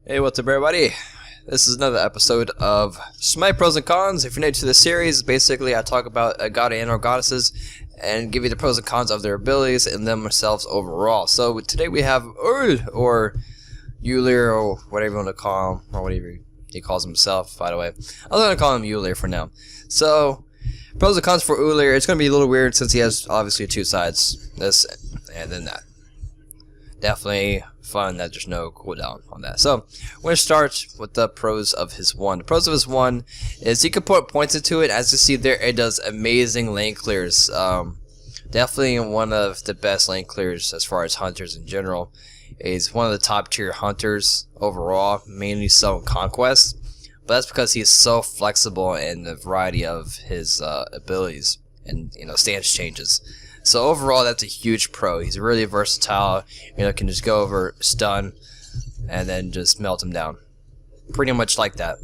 Hey, what's up everybody? This is another episode of Smite Pros and Cons. If you're new to this series, basically I talk about a god and or goddesses and give you the pros and cons of their abilities and themselves overall. So today we have Ullr, or Ullr, or whatever you want to call him, or whatever he calls himself, by the way. I'm going to call him Ullr for now. So, pros and cons for Ullr, it's going to be a little weird since he has obviously two sides, this and then that. Definitely fun that there's no cooldown on that. So we're going to start with the pros of his one. The pros of his one is you can put points into it. As you see there, it does amazing lane clears. Definitely one of the best lane clears as far as hunters in general. He's one of the top tier hunters overall, mainly so in Conquest. But that's because he's so flexible in the variety of his abilities and stance changes. So overall, that's a huge pro. He's really versatile. Can just go over, stun, and then just melt him down. Pretty much like that.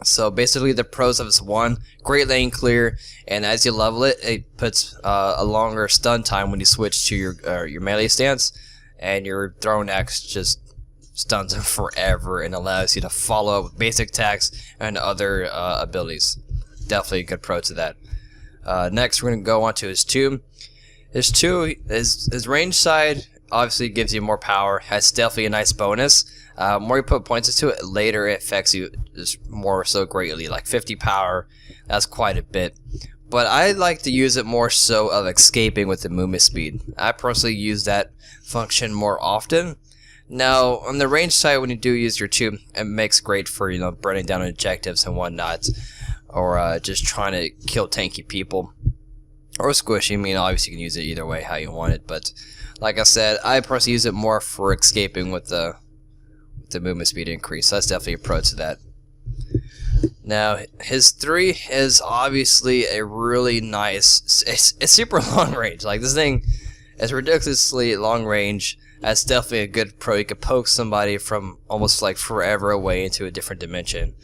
So basically, the pros of this one: great lane clear, and as you level it, it puts a longer stun time when you switch to your melee stance, and your thrown axe just stuns him forever and allows you to follow up with basic attacks and other abilities. Definitely a good pro to that. Next, we're going to go on to his 2. His 2, his range side obviously gives you more power. Has definitely a nice bonus. More you put points into it, later it affects you just more so greatly. Like 50 power, that's quite a bit. But I like to use it more so of escaping with the movement speed. I personally use that function more often. Now, on the range side, when you do use your 2, it makes great for burning down objectives and whatnot, or just trying to kill tanky people. Or squishy. Obviously you can use it either way how you want it, but like I said, I personally use it more for escaping with the movement speed increase. So that's definitely a pro to that. Now, his 3 is obviously a really nice, it's super long range. Like, this thing is ridiculously long range. That's definitely a good pro. You could poke somebody from almost like forever away into a different dimension.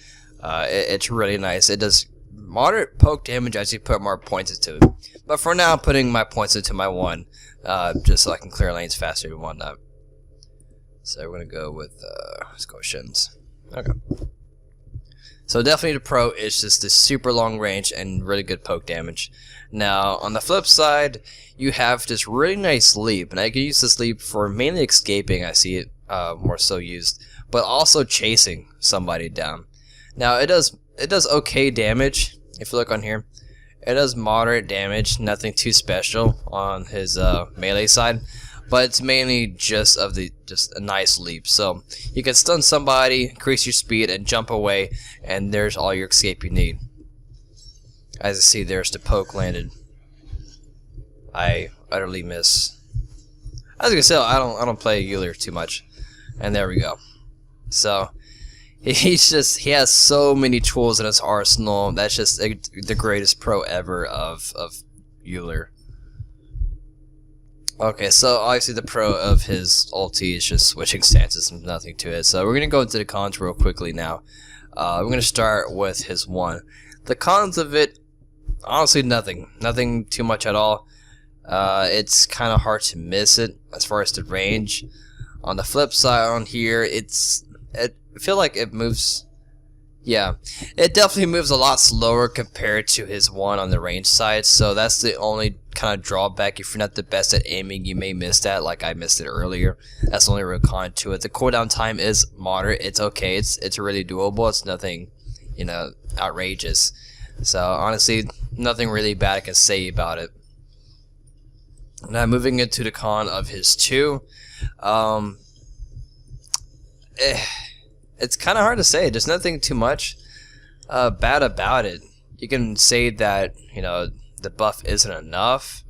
It's really nice. It does moderate poke damage as you put more points into it. But for now, I'm putting my points into my 1, just so I can clear lanes faster and whatnot. So we're going to go with, let's go with Shins. Okay. So definitely the pro is just this super long range and really good poke damage. Now, on the flip side, you have this really nice leap. And I can use this leap for mainly escaping, I see it more so used. But also chasing somebody down. Now, it does okay damage, if you look on here. It does moderate damage, nothing too special on his melee side, but it's mainly just a nice leap. So you can stun somebody, increase your speed, and jump away, and there's all your escape you need. As you see, there's the poke landed. I utterly miss. As you can tell, I don't play Ullr too much, and there we go. So he has so many tools in his arsenal. That's just the greatest pro ever of Ullr. Okay, so obviously the pro of his ulti is just switching stances and nothing to it. So we're gonna go into the cons real quickly now. We're gonna start with his 1. The cons of it, honestly, nothing too much at all. It's kind of hard to miss it as far as the range. On the flip side, on here, I feel like it moves, yeah, it definitely moves a lot slower compared to his 1 on the range side, so that's the only kind of drawback. If you're not the best at aiming, you may miss that, like I missed it earlier. That's the only real con to it. The cooldown time is moderate. It's okay. It's really doable. It's nothing, outrageous. So honestly, nothing really bad I can say about it. Now moving into the con of his 2, it's kind of hard to say. There's nothing too much bad about it. You can say that, the buff isn't enough,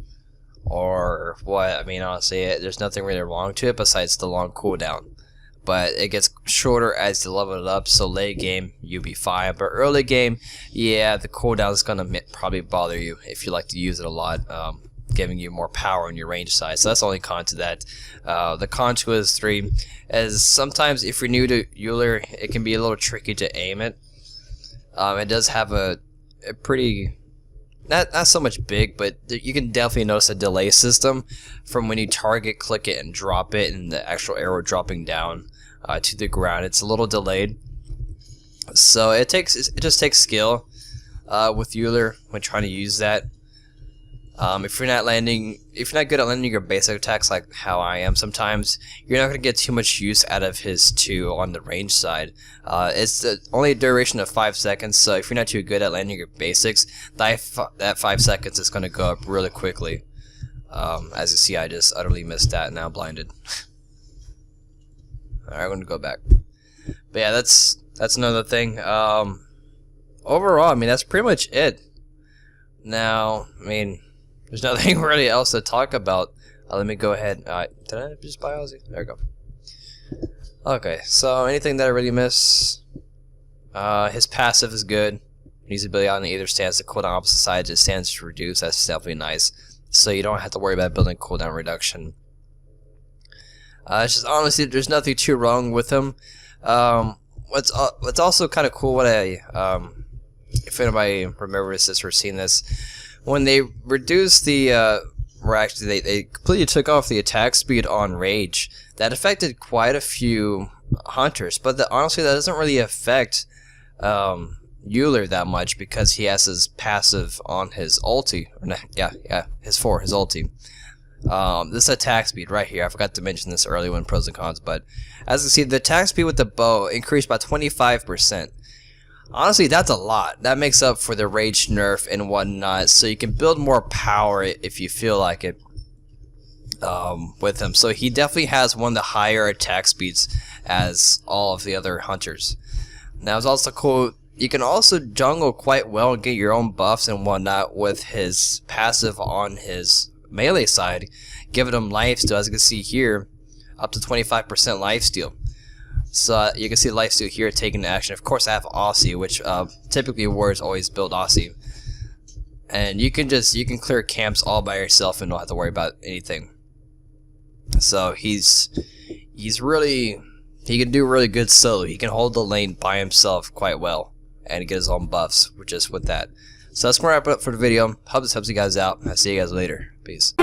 or what. Honestly, there's nothing really wrong to it besides the long cooldown. But it gets shorter as you level it up, so late game, you'll be fine. But early game, yeah, the cooldown is going to probably bother you if you like to use it a lot, giving you more power in your range size. So that's the only con to that. The con to his 3 is sometimes if you're new to Ullr, it can be a little tricky to aim it. It does have a pretty, not so much big, but you can definitely notice a delay system from when you target, click it, and drop it, and the actual arrow dropping down. to the ground. It's a little delayed, so it just takes skill with Ullr when trying to use that. If you're not good at landing your basic attacks like how I am sometimes, you're not going to get too much use out of his 2 on the range side. It's only a duration of 5 seconds, so if you're not too good at landing your basics, that 5 seconds is going to go up really quickly. As you see, I just utterly missed that, and now I'm blinded. Alright, I'm going to go back. But yeah, that's another thing. Overall, I mean, that's pretty much it. Now, I mean, there's nothing really else to talk about. Let me go ahead. Did I just buy Aussie? There we go. Okay, so anything that I really miss? His passive is good. His ability on either stance, the cooldown opposite sides, his stance is reduced. That's definitely nice. So you don't have to worry about building cooldown reduction. It's just honestly, there's nothing too wrong with him. What's also kind of cool, what if anybody remembers this or seen this, when they reduced the, or actually they completely took off the attack speed on Rage, that affected quite a few hunters, but honestly that doesn't really affect Ullr that much because he has his passive on his ulti, or not, his ulti. This attack speed right here, I forgot to mention this earlier when pros and cons, but as you can see, the attack speed with the bow increased by 25%. Honestly, that's a lot. That makes up for the rage nerf and whatnot, so you can build more power if you feel like it with him. So he definitely has one of the higher attack speeds as all of the other hunters. Now it's also cool, you can also jungle quite well and get your own buffs and whatnot with his passive on his melee side, giving him lifesteal, as you can see here, up to 25% lifesteal. So you can see lifesteal here taking action. Of course I have Aussie, which typically warriors always build Aussie. And you can clear camps all by yourself and don't have to worry about anything. So he can do really good solo. He can hold the lane by himself quite well and get his own buffs just with that. So that's going to wrap it up for the video. Hope this helps you guys out. I'll see you guys later. Peace.